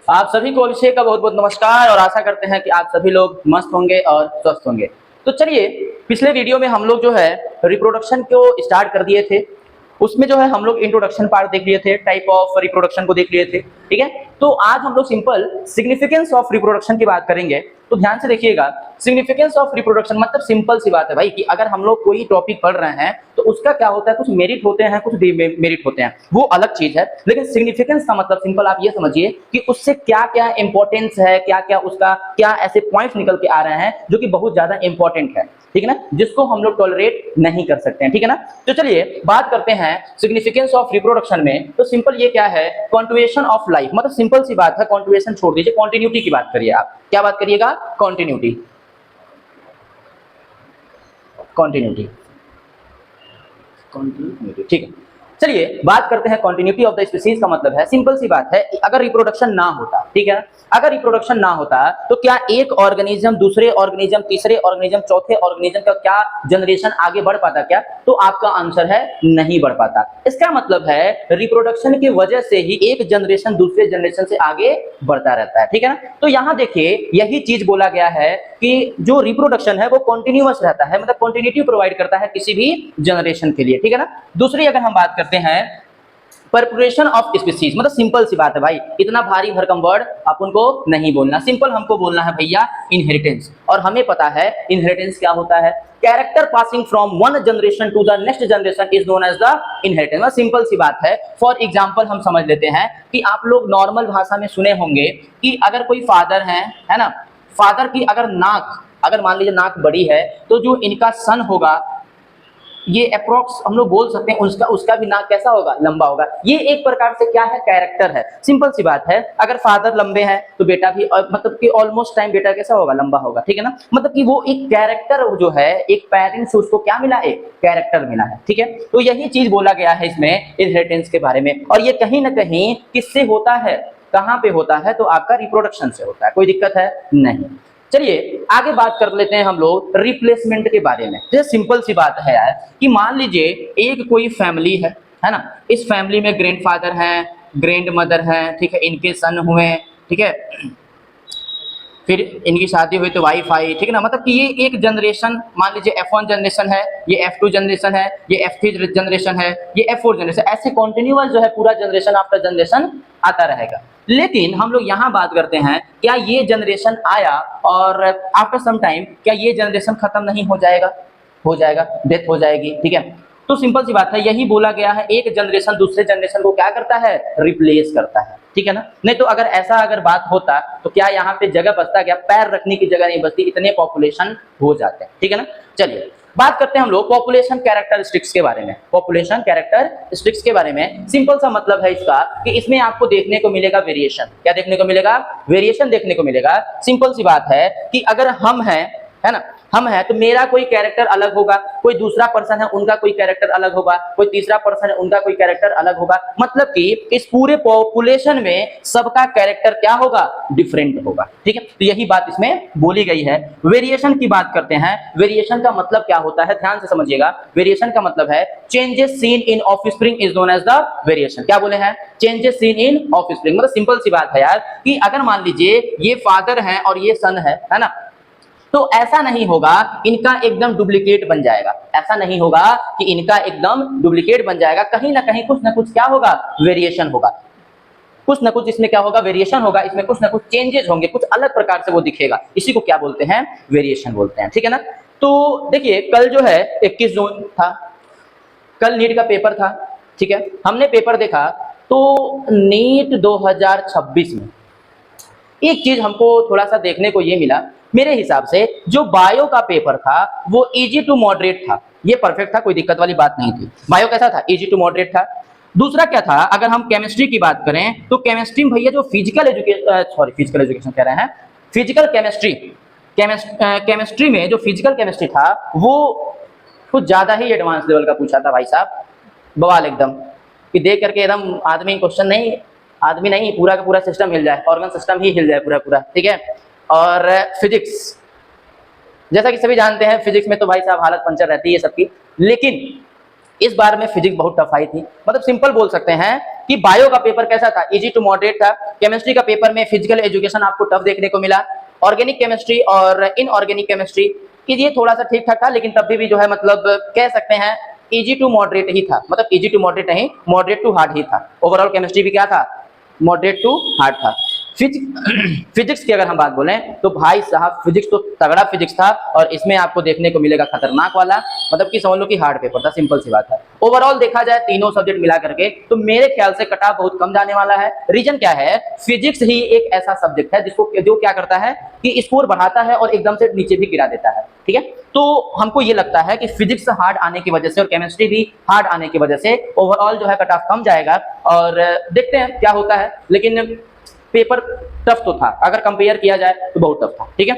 आप सभी को अभिषेक का बहुत बहुत नमस्कार और आशा करते हैं कि आप सभी लोग मस्त होंगे और स्वस्थ होंगे। तो चलिए, पिछले वीडियो में हम लोग जो है रिप्रोडक्शन को स्टार्ट कर दिए थे। उसमें जो है हम लोग इंट्रोडक्शन पार्ट देख लिए थे, टाइप ऑफ रिप्रोडक्शन को देख लिए थे, ठीक है। तो आज हम लोग सिंपल सिग्निफिकेंस ऑफ रिप्रोडक्शन की बात करेंगे। तो ध्यान से देखिएगा, सिग्निफिकेंस ऑफ रिप्रोडक्शन मतलब सिंपल सी बात है भाई कि अगर हम लोग कोई टॉपिक पढ़ रहे हैं तो उसका क्या होता है, कुछ मेरिट होते हैं, कुछ डिमेरिट होते हैं, वो अलग चीज है। लेकिन सिग्निफिकेंस का मतलब सिंपल आप ये समझिए कि उससे क्या क्या इंपॉर्टेंस है, क्या क्या उसका क्या ऐसे पॉइंट्स निकल के आ रहे हैं जो कि बहुत ज्यादा इंपॉर्टेंट है, ठीक है ना, जिसको हम लोग टॉलरेट नहीं कर सकते हैं, ठीक है ना। तो चलिए बात करते हैं सिग्निफिकेंस ऑफ रिप्रोडक्शन में। तो सिंपल ये क्या है, कंटिन्यूएशन ऑफ लाइफ, मतलब सिंपल सी बात है, कंटिन्यूएशन छोड़ दीजिए, कंटिन्यूटी की बात करिए। आप क्या बात करिएगा, कंटिन्यूटी, कंटिन्यूटी, कंटिन्यूटी, ठीक है। चलिए बात करते हैं कंटिन्यूटी ऑफ द स्पीसीज का मतलब है, सिंपल सी बात है, अगर रिप्रोडक्शन ना होता, ठीक है, अगर रिप्रोडक्शन ना होता तो क्या एक ऑर्गेनिज्म दूसरे ऑर्गेनिज्म, तीसरे ऑर्गेनिज्म, चौथे ऑर्गेनिज्म का क्या जनरेशन आगे बढ़ पाता क्या? तो आपका आंसर है नहीं बढ़ पाता। इसका मतलब है रिप्रोडक्शन की वजह से ही एक जनरेशन दूसरे जनरेशन से आगे बढ़ता रहता है, ठीक है ना। तो यहां देखिए यही चीज बोला गया है कि जो रिप्रोडक्शन है वो कंटिन्यूअस रहता है, मतलब कंटिन्यूटी प्रोवाइड करता है किसी भी जनरेशन के लिए, ठीक है ना। दूसरी अगर हम बात करते हैं परपुरेशन ऑफ स्पीसीज, मतलब सिंपल सी बात है भाई, इतना भारी भरकम वर्ड अपन को नहीं बोलना, सिंपल हमको बोलना है भैया इनहेरिटेंस। और हमें पता है इनहेरिटेंस क्या होता है, character passing from one generation to the next generation is known as the inheritance. मतलब सिंपल सी बात है, फॉर एग्जांपल हम समझ लेते हैं कि आप लोग नॉर्मल भाषा में सुने होंगे कि अगर कोई फादर है ना, फादर की अगर नाक, अगर मान लीजिए नाक बड़ी है तो जो इनका सन होगा ये अप्रोक्स हम लोग बोल सकते हैं उसका भी नाक कैसा होगा, लंबा होगा। ये एक प्रकार से क्या है, कैरेक्टर है, सिंपल सी बात है। अगर फादर लंबे हैं तो बेटा भी मतलब कि ऑलमोस्ट टाइम बेटा कैसा होगा, लंबा होगा, ठीक है ना। मतलब कि वो एक कैरेक्टर जो है, एक पेरेंट्स से उसको क्या मिला, एक कैरेक्टर मिला है, ठीक है। तो यही चीज बोला गया है इसमें इनहेरिटेंस के बारे में। और ये कहीं ना कहीं किससे होता है, कहां पे होता है, तो आपका रिप्रोडक्शन से होता है। कोई दिक्कत है नहीं। चलिए आगे बात कर लेते हैं हम लोग रिप्लेसमेंट के बारे में। जैसे सिंपल सी बात है यार कि मान लीजिए एक कोई फैमिली है ना, इस फैमिली में ग्रैंडफादर हैं, ग्रैंड मदर हैं, ठीक है, इनके सन हुए, ठीक है, फिर इनकी शादी हुई तो वाइफ आई, ठीक है ना। मतलब कि ये एक जनरेशन, मान लीजिए F1 जनरेशन है, ये F2 जनरेशन है, ये F3 जनरेशन है, ये F4 जनरेशन, ऐसे कॉन्टिन्यूअस जो है पूरा जनरेशन आफ्टर जनरेशन आता रहेगा। लेकिन हम लोग यहाँ बात करते हैं क्या ये जनरेशन आया और आफ्टर सम टाइम क्या ये जनरेशन खत्म नहीं हो जाएगा, हो जाएगा, डेथ हो जाएगी, ठीक है। तो सिंपल सी बात है, यही बोला गया है, एक जनरेशन दूसरे जनरेशन को क्या करता है, रिप्लेस करता है, ठीक है ना। नहीं तो अगर ऐसा अगर बात होता तो क्या यहाँ पे जगह बचता, क्या पैर रखने की जगह नहीं बचती, इतने पॉपुलेशन हो जाते हैं, ठीक है ना। चलिए बात करते हैं हम लोग पॉपुलेशन कैरेक्टरिस्टिक्स के बारे में। पॉपुलेशन कैरेक्टरिस्टिक्स के बारे में सिंपल सा मतलब है इसका कि इसमें आपको देखने को मिलेगा वेरिएशन। क्या देखने को मिलेगा, वेरिएशन देखने को मिलेगा। सिंपल सी बात है कि अगर हम हैं, है ना, हम हैं तो मेरा कोई कैरेक्टर अलग होगा, कोई दूसरा पर्सन है उनका कोई कैरेक्टर अलग होगा, कोई तीसरा पर्सन है उनका कोई कैरेक्टर अलग होगा। मतलब कि इस पूरे पॉपुलेशन में सबका कैरेक्टर क्या होगा, डिफरेंट होगा, ठीक है। तो यही बात इसमें बोली गई है। वेरिएशन की बात करते हैं। वेरिएशन का मतलब क्या होता है, ध्यान से समझिएगा। वेरिएशन का मतलब है changes seen in offspring is known as the variation. क्या बोले हैं, चेंजेस सीन इन ऑफस्प्रिंग। मतलब सिंपल सी बात है यार कि अगर मान लीजिए ये फादर है और ये सन है ना, तो ऐसा नहीं होगा इनका एकदम डुप्लीकेट बन जाएगा, ऐसा नहीं होगा कि इनका एकदम डुप्लीकेट बन जाएगा। कहीं ना कहीं कुछ ना कुछ क्या होगा, वेरिएशन होगा, कुछ ना कुछ इसमें क्या होगा, वेरिएशन होगा, इसमें कुछ ना कुछ चेंजेस होंगे, कुछ अलग प्रकार से वो दिखेगा। इसी को क्या बोलते हैं, वेरिएशन बोलते हैं, ठीक है ना। तो देखिए कल जो है 21 जून था, कल नीट का पेपर था, ठीक है। हमने पेपर देखा तो नीट 2026 में एक चीज हमको थोड़ा सा देखने को ये मिला, मेरे हिसाब से जो बायो का पेपर था वो इजी टू मॉडरेट था, ये परफेक्ट था, कोई दिक्कत वाली बात नहीं थी। बायो कैसा था, इजी टू मॉडरेट था। दूसरा क्या था, अगर हम केमिस्ट्री की बात करें तो केमिस्ट्री में भैया जो फिजिकल एजुकेशन कह रहे हैं, फिजिकल केमिस्ट्री, केमिस्ट्री में जो फिजिकल केमिस्ट्री था वो कुछ ज्यादा ही एडवांस लेवल का पूछा था भाई साहब, बवाल एकदम, कि देख करके एकदम आदमी क्वेश्चन नहीं, आदमी नहीं पूरा का पूरा सिस्टम हिल जाए, ऑर्गन सिस्टम ही हिल जाए पूरा पूरा, ठीक है। और फिजिक्स, जैसा कि सभी जानते हैं फिजिक्स में तो भाई साहब हालत पंचर रहती है सबकी। लेकिन इस बार में फिजिक्स बहुत टफ आई थी, मतलब सिंपल बोल सकते हैं कि बायो का पेपर कैसा था, इजी टू मॉडरेट था। केमिस्ट्री का पेपर में फिजिकल एजुकेशन आपको टफ देखने को मिला। ऑर्गेनिक केमिस्ट्री और इनऑर्गेनिक केमिस्ट्री कि ये थोड़ा सा ठीक ठाक था, लेकिन तब भी जो है मतलब कह सकते हैं इजी टू मॉडरेट ही था, मतलब इजी टू मॉडरेट नहीं, मॉडरेट टू हार्ड ही था। ओवरऑल केमिस्ट्री भी क्या था, मॉडरेट टू हार्ड था। फिजिक्स की अगर हम बात बोलें तो भाई साहब फिजिक्स तो तगड़ा फिजिक्स था, और इसमें आपको देखने को मिलेगा खतरनाक वाला, मतलब कि समझ लो कि हार्ड पेपर था, सिंपल सी बात है। ओवरऑल देखा जाए तीनों सब्जेक्ट मिला करके तो मेरे ख्याल से कट ऑफ बहुत कम जाने वाला है। रीजन क्या है, फिजिक्स ही एक ऐसा सब्जेक्ट है जिसको जो क्या करता है कि स्कोर बढ़ाता है और एकदम से नीचे भी गिरा देता है, ठीक है। तो हमको ये लगता है कि फिजिक्स हार्ड आने की वजह से और केमिस्ट्री भी हार्ड आने की वजह से ओवरऑल जो है कट ऑफ कम जाएगा, और देखते हैं क्या होता है। लेकिन पेपर टफ तो था, अगर कंपेयर किया जाए तो बहुत टफ था, ठीक है।